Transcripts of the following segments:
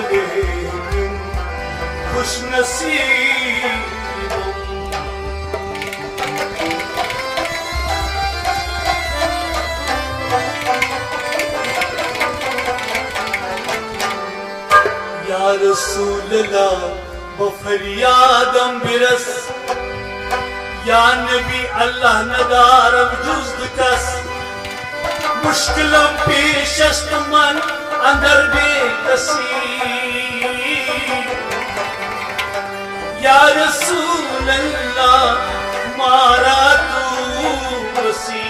लेकिन खुश नसीब या रसूल अल्लाह बफरियादम बिरस या नबी अल्लाह नदारम जुज़द कस मुश्किलम पेश است मन अंदर बेकसी या रसूल अल्लाह मारा तू बसी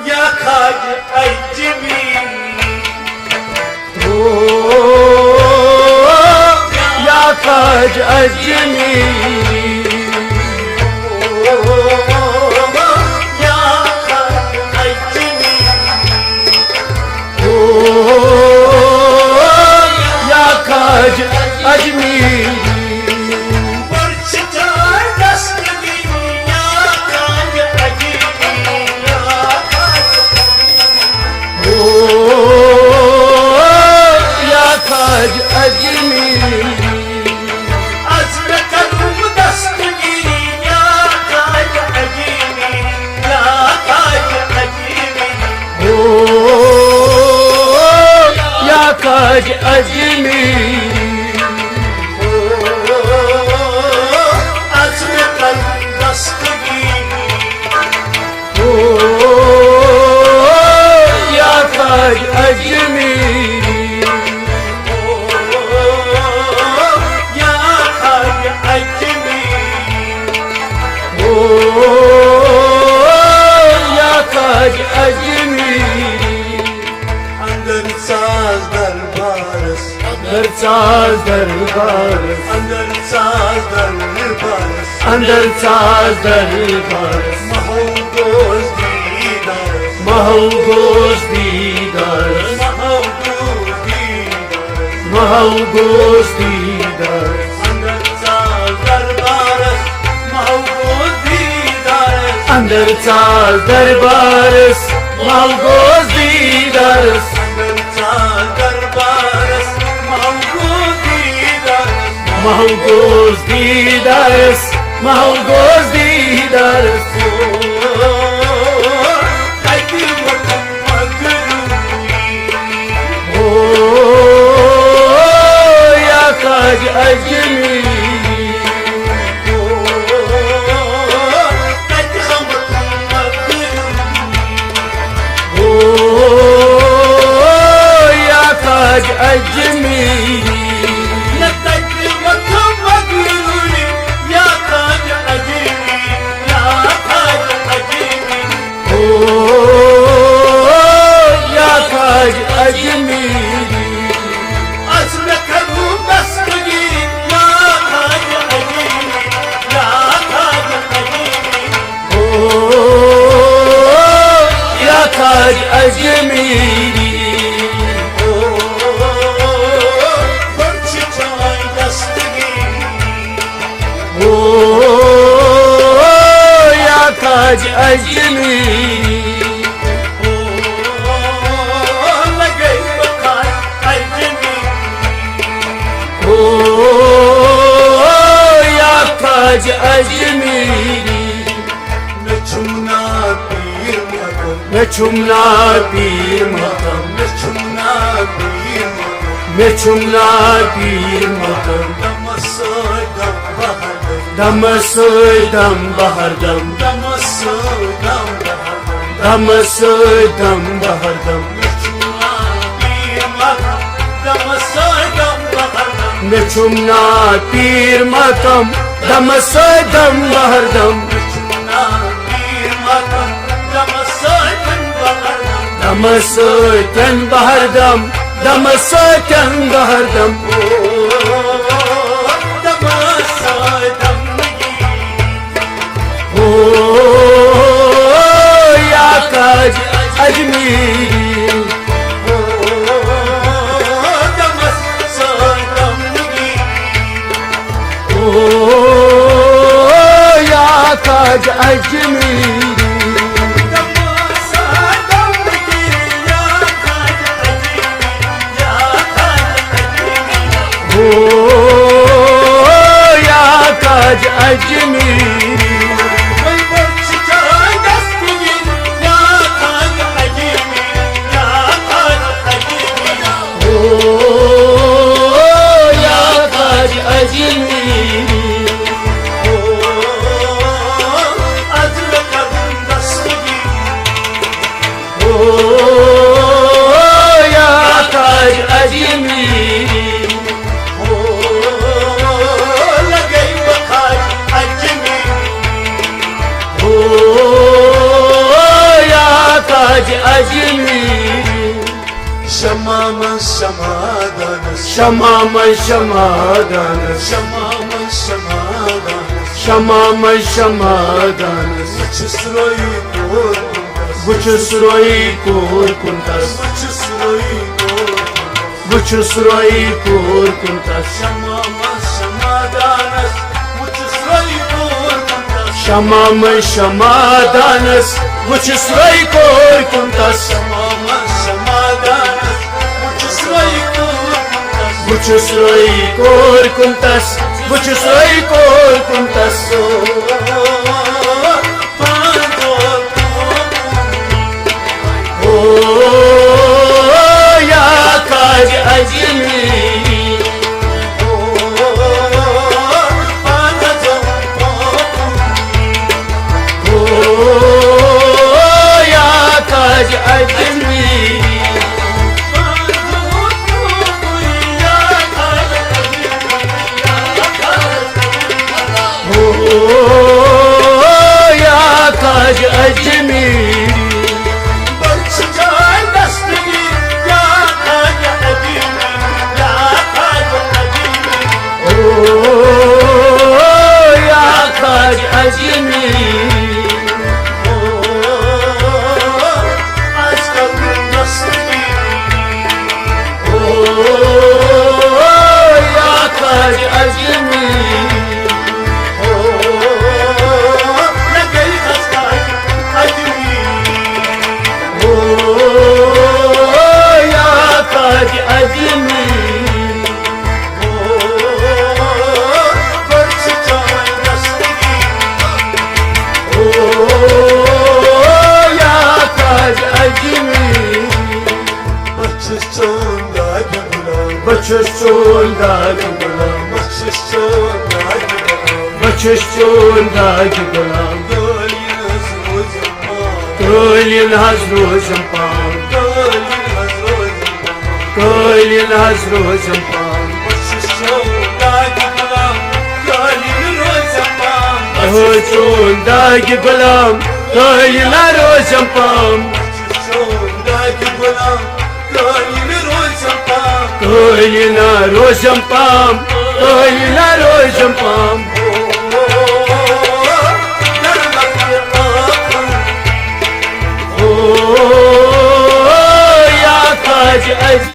या खाज अजमी या खाज अजमी या खाज अजमी या खाज अजमीरी काज अजमीरी अज़्म कल्ब दस्तगीरी या काज अजमीरी या खाज अजमीरी या काज अजमीरी अंदर साज दरबारस अंदर साज दरबारस अंदर साज दरबारस अंदर साज दरबारस महौगोज़ दीदारस महौगोज़ दीदारस महौगोज़ दीदारस महौगोज़ दीदारस अंदर साज दरबारस महौगोज़ दीदारस अंदर साज दरबारस महौगोज़ दीदारस अंदर साज दरबारस महौगोज़ दीदारस महौगोज़ दीदारस महौगोज़ दीदारस या काज अजमीरी या काज अजमीरी या काज अजमीरी या काज अजमीरी या काज अजमीरी या काज अजमीरी मैं छुमना पीर मकम मैं छुमना पीर मकम दम सोय दम बहर दम दम सोय दम बहर दम मैं छुमना पीर मकम दम सोय दम बहर दम दम सोय तन बहर दम दम सोय तन बहर दम या काज अजमीरी ताज अजमेरी हो या ताज अजमेरी हो या ताज अजमेरी हो या ताज अजमेरी ताज Ajmeri Şamaman şamadanız şamaman şamadanız Şamaman şamadanız şamaman şamadanız Çısroyu korkundas buçusroyi korkuntas Çısroyu korkundas buçusroyi korkuntas Şamaman şamadanız Çısroyu korkundas şamaman şamadanız buçusroyi korkuntas Şamaman şamadanız Çısroyu korkundas buçusroyi korkuntas buçusroyi korkuntas हो या ताज अजमेरी हो या ताज अजमेरी हो या ताज अजमेरी ताज अजमेरी हो या ताज अजमेरी हो या ताज अजमेरी बचस चोंदा गुलाम बचस चोंदा गुलाम कलिन हज रोजम पाम कलिन हज रोजम पाम हो चोंदा गुलाम कलिन रोजम पाम कलिन रोजम पाम कलिन रोजम पाम